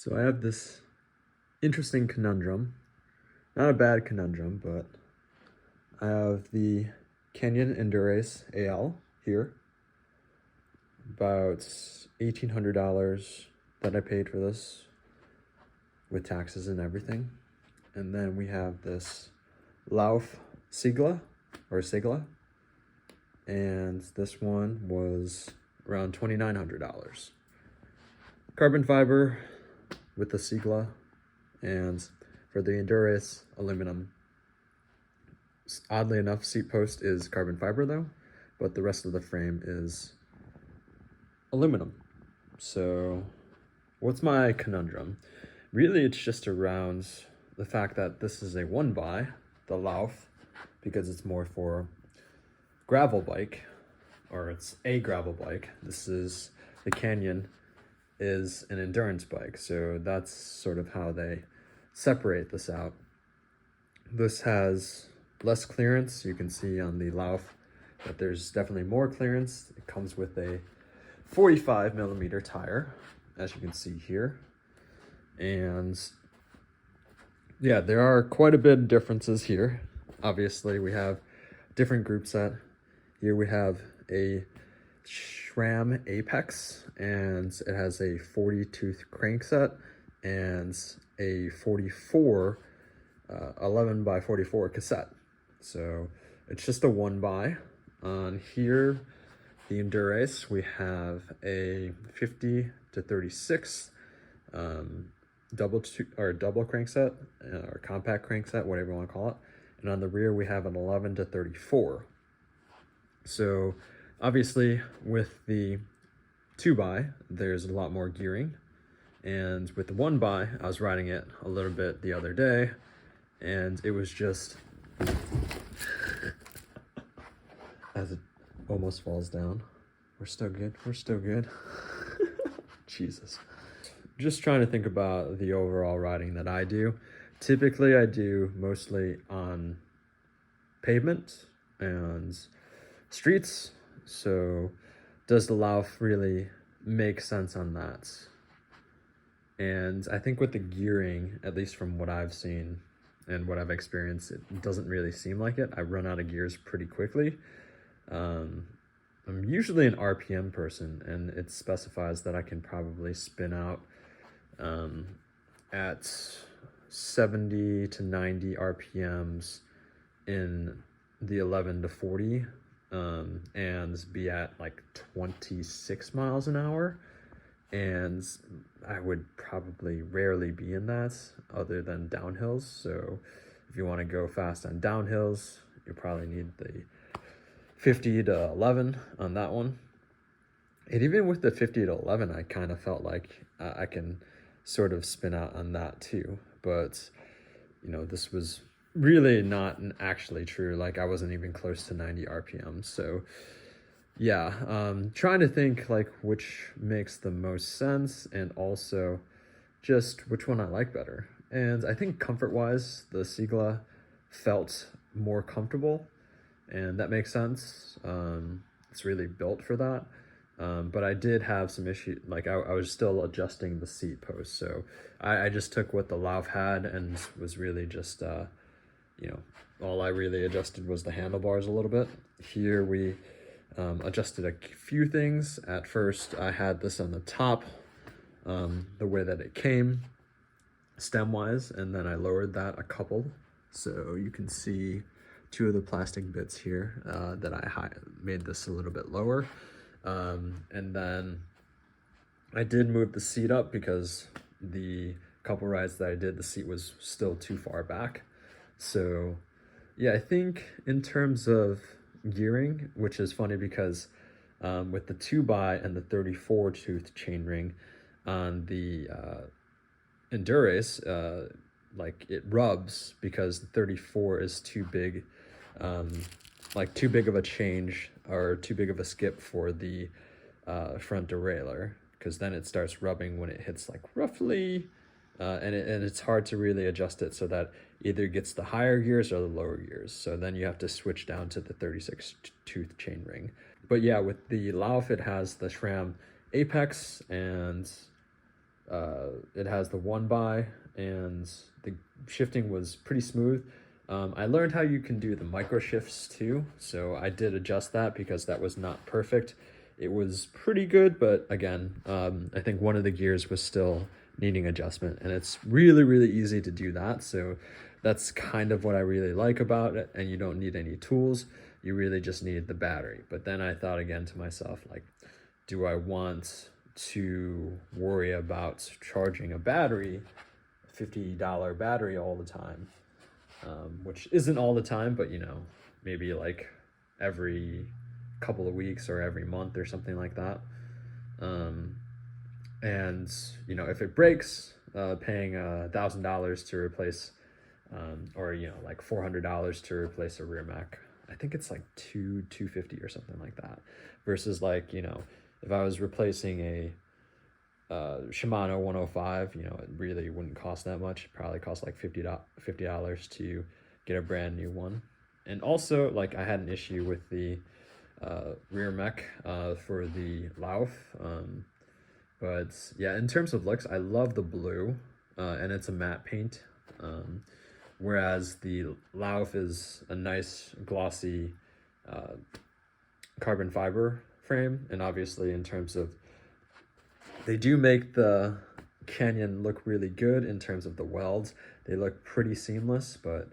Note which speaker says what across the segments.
Speaker 1: So I have this interesting conundrum. Not a bad conundrum, but I have the Canyon Endurace AL here. About $1,800 that I paid for this with taxes and everything. And then we have this Lauf Seigla, or Seigla. And this one was around $2,900. Carbon fiber with the Seigla, and for the Endurace, aluminum. Oddly enough, seat post is carbon fiber though, but the rest of the frame is aluminum. So what's my conundrum? Really, it's just around the fact that this is a one by, the Lauf, because it's more for gravel bike, or it's a gravel bike. This is the Canyon is an endurance bike, so that's sort of how they separate this out. This has less clearance. You can see on the Lauf that there's definitely more clearance. It comes with a 45 millimeter tire, as you can see here. And yeah, there are quite a bit of differences here. Obviously, we have different group set. Here we have a SRAM Apex, and it has a 40 tooth crankset and a 44 11 by 44 cassette. So it's just a one by. On here, the Endurace, we have a 50 to 36 double crankset, or compact crankset, whatever you want to call it. And on the rear, we have an 11 to 34. So obviously with the 2x, there's a lot more gearing. And with the 1x, I was riding it a little bit the other day, and it was just, as it almost falls down. We're still good, we're still good. Jesus. Just trying to think about the overall riding that I do. Typically, I do mostly on pavement and streets. So does the Lauf really make sense on that? And I think with the gearing, at least from what I've seen and what I've experienced, it doesn't really seem like it. I run out of gears pretty quickly. I'm usually an RPM person, and it specifies that I can probably spin out at 70 to 90 RPMs in the 11 to 40 and be at like 26 miles an hour. And I would probably rarely be in that other than downhills. So if you want to go fast on downhills, you probably need the 50 to 11 on that one. And even with the 50 to 11, I kind of felt like I can sort of spin out on that too. But, you know, this was really not actually true. Like, I wasn't even close to 90 RPM. So yeah, trying to think like which makes the most sense, and also just which one I like better. And I think comfort-wise, the Seigla felt more comfortable, and that makes sense. It's really built for that. But I did have some issues, like I was still adjusting the seat post. So I just took what the Lauf had and was really just, you know, all I really adjusted was the handlebars a little bit. Here we adjusted a few things. At first, I had this on the top, the way that it came, stem-wise, and then I lowered that a couple. So you can see two of the plastic bits here that I made this a little bit lower. And then I did move the seat up because the couple rides that I did, the seat was still too far back. So yeah, I think in terms of gearing, which is funny because with the 2x and the 34 tooth chainring on the Endurace, like it rubs because the 34 is too big, like too big of a change or too big of a skip for the front derailleur, because then it starts rubbing when it hits like roughly, and it's hard to really adjust it so that either gets the higher gears or the lower gears. So then you have to switch down to the 36 tooth chainring. But yeah, with the Lauf, it has the SRAM Apex, and It has the one by, and the shifting was pretty smooth. I learned how you can do the micro shifts too, so I did adjust that because that was not perfect. It was pretty good, but again, I think one of the gears was still needing adjustment, and it's really, really easy to do that. So that's kind of what I really like about it, and you don't need any tools. You really just need the battery. But then I thought again to myself, like, do I want to worry about charging a battery, $50 battery all the time? Which isn't all the time, but you know, maybe like every couple of weeks or every month or something like that. And you know, if it breaks, paying $1,000 to replace, or you know, like $400 to replace a rear mech. I think it's like $250 or something like that. Versus like, you know, if I was replacing a Shimano 105, you know, it really wouldn't cost that much. It probably cost like $50 to get a brand new one. And also, like, I had an issue with the rear mech for the Lauf. But yeah, in terms of looks, I love the blue, and it's a matte paint. Whereas the Lauf is a nice glossy carbon fiber frame. And obviously in terms of, they do make the Canyon look really good in terms of the welds. They look pretty seamless, but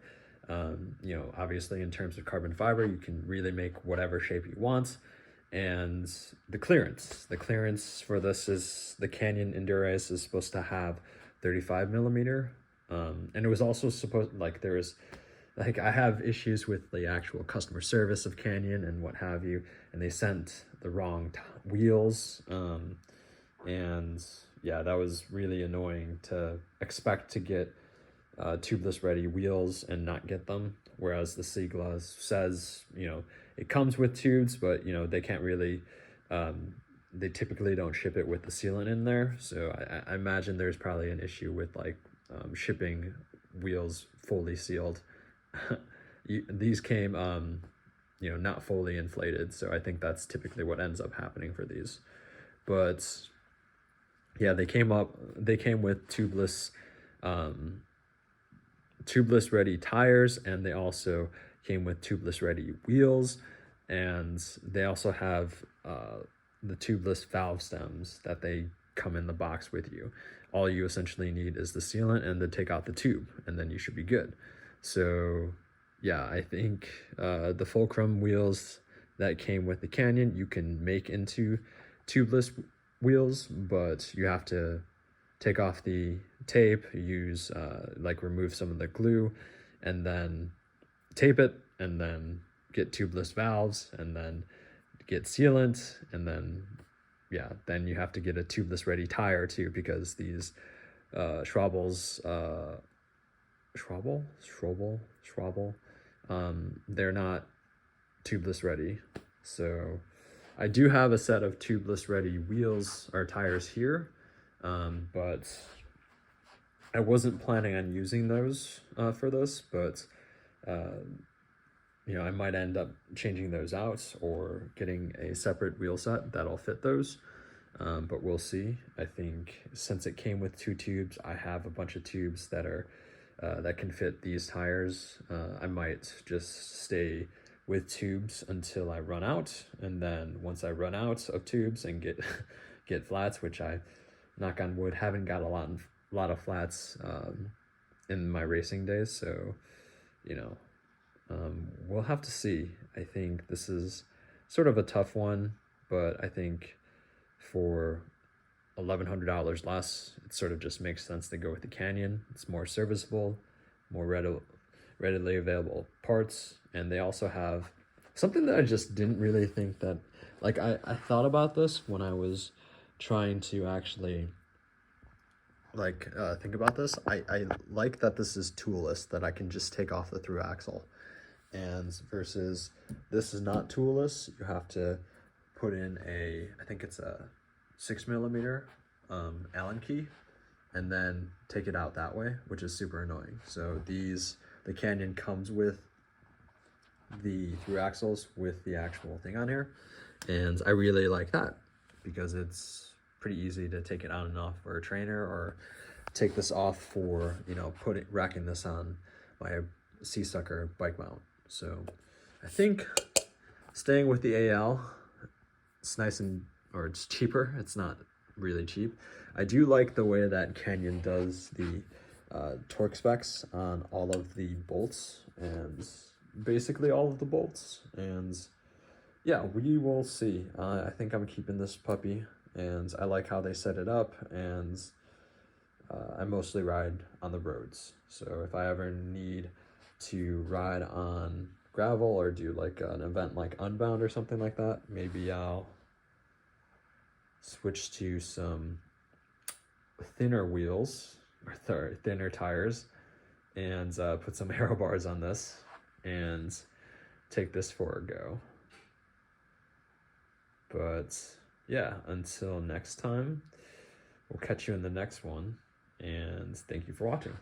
Speaker 1: you know, obviously in terms of carbon fiber, you can really make whatever shape you want. And the clearance for this is, the Canyon Endurace is supposed to have 35 millimeter. And it was also supposed, like, there was, like, I have issues with the actual customer service of Canyon and what have you, and they sent the wrong wheels. And yeah, that was really annoying to expect to get tubeless ready wheels and not get them. Whereas the Seigla says, you know, it comes with tubes, but you know, they can't really, they typically don't ship it with the sealant in there. So I imagine there's probably an issue with like shipping wheels fully sealed. These came, you know, not fully inflated. So I think that's typically what ends up happening for these. But yeah, they came with tubeless ready tires, and they also came with tubeless ready wheels, and they also have the tubeless valve stems that they come in the box with you. All you essentially need is the sealant and to take out the tube, and then you should be good. So yeah, I think the fulcrum wheels that came with the Canyon you can make into tubeless wheels, but you have to take off the tape, use like remove some of the glue, and then tape it, and then get tubeless valves, and then get sealant, and then yeah, then you have to get a tubeless ready tire too, because these Schwabels, they're not tubeless ready. So I do have a set of tubeless ready wheels or tires here, but I wasn't planning on using those for this, but you know, I might end up changing those out or getting a separate wheel set that'll fit those, but we'll see. I think since it came with 2 tubes, I have a bunch of tubes that are that can fit these tires. I might just stay with tubes until I run out, and then once I run out of tubes and get get flats, which I, knock on wood, haven't got a lot of flats in my racing days, so you know, we'll have to see. I think this is sort of a tough one, but I think for $1,100 less, it sort of just makes sense to go with the Canyon. It's more serviceable, more readily available parts, and they also have something that I just didn't really think that, like, I thought about this when I was trying to actually like think about this. I like that this is toolless, that I can just take off the through axle, and versus this is not toolless. You have to put in a, I think it's a 6 millimeter Allen key, and then take it out that way, which is super annoying. So the Canyon comes with the through axles with the actual thing on here, and I really like that because it's pretty easy to take it on and off for a trainer, or take this off for, you know, racking this on my Sea Sucker bike mount. So I think staying with the AL, it's nice or it's cheaper. It's not really cheap. I do like the way that Canyon does the torque specs on all of the bolts, and basically all of the bolts. And yeah, we will see. I think I'm keeping this puppy, and I like how they set it up, and I mostly ride on the roads. So if I ever need to ride on gravel or do like an event like Unbound or something like that, maybe I'll switch to some thinner wheels, or thinner tires, and put some aero bars on this and take this for a go. But yeah, until next time, we'll catch you in the next one, and thank you for watching.